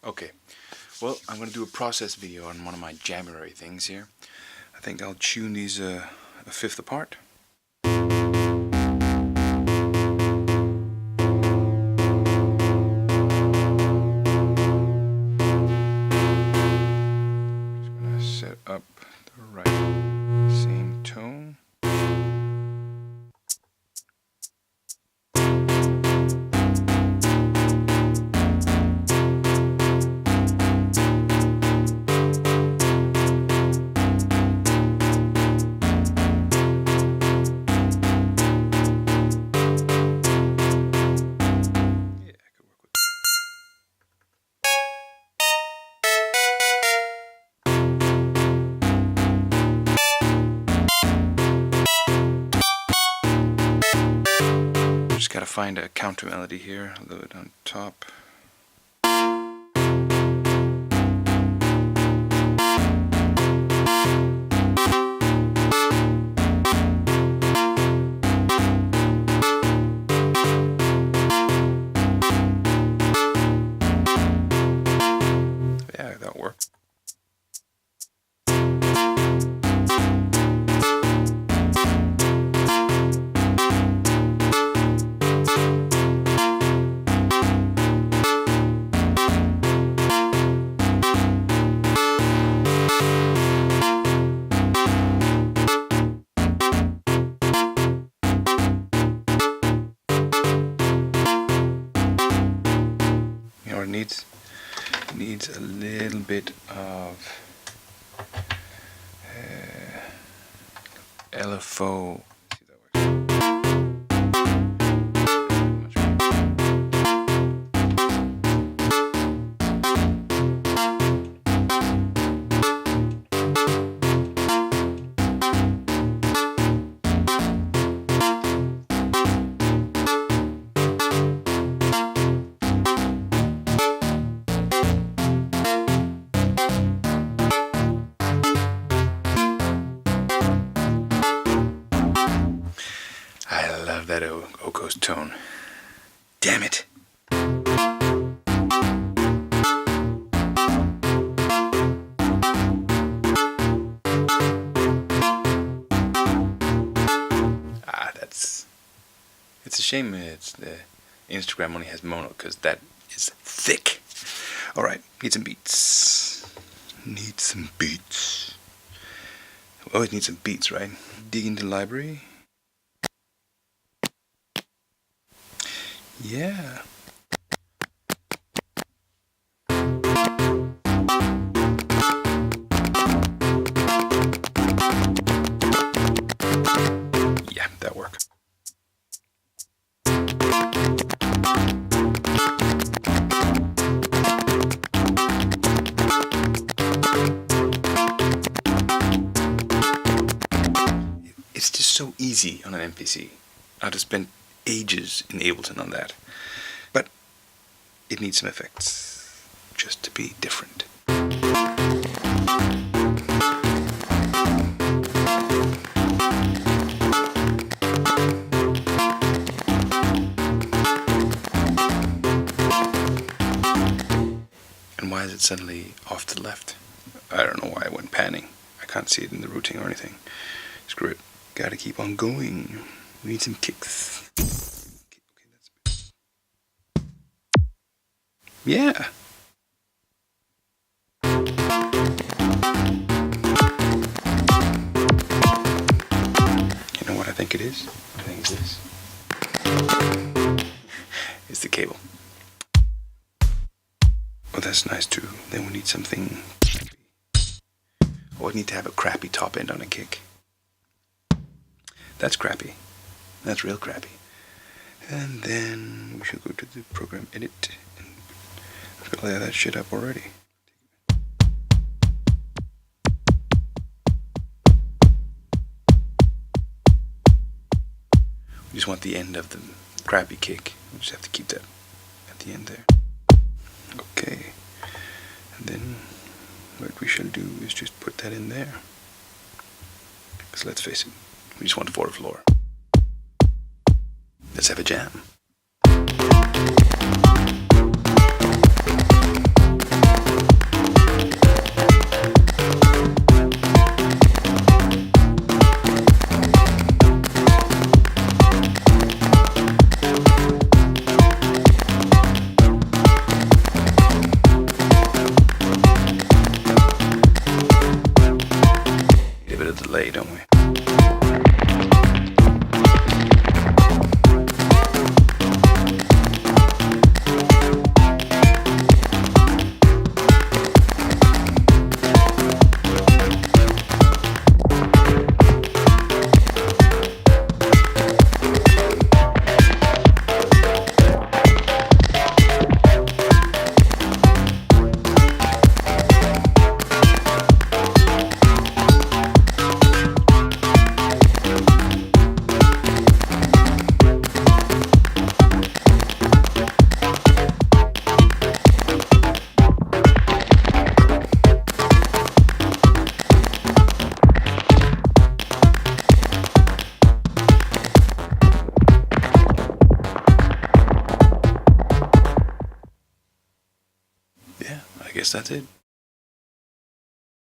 Okay, well, I'm gonna do a process video on one of my January things here. I think I'll tune these a fifth apart. Just gonna set up the right same tone. Just gotta find a counter melody here, a little bit on top. Yeah, that'll work. You know what it needs a little bit of LFO. See if that works. I love that Okos tone. Damn it. It's a shame it's the Instagram only has mono, because that is thick. Alright, need some beats. Need some beats. Always need some beats, right? Dig into the library. Yeah. Yeah, that works. It's just so easy on an MPC. I'd have spent ages in Ableton on that. But it needs some effects just to be different. And why is it suddenly off to the left? I don't know why I went panning. I can't see it in the routing or anything. Screw it. Gotta keep on going. We need some kicks. Okay, that's yeah. You know what I think it is? I think it's this. It's the cable. Oh, that's nice too. Then we need something crappy. Oh, I need to have a crappy top end on a kick. That's crappy. That's real crappy. And then we should go to the program edit and I've got all that shit up already. We just want the end of the crappy kick. We just have to keep that at the end there. Okay. And then what we shall do is just put that in there. Because let's face it, we just want the 4th floor. Let's have a jam. play, don't we? Yeah, I guess that's it.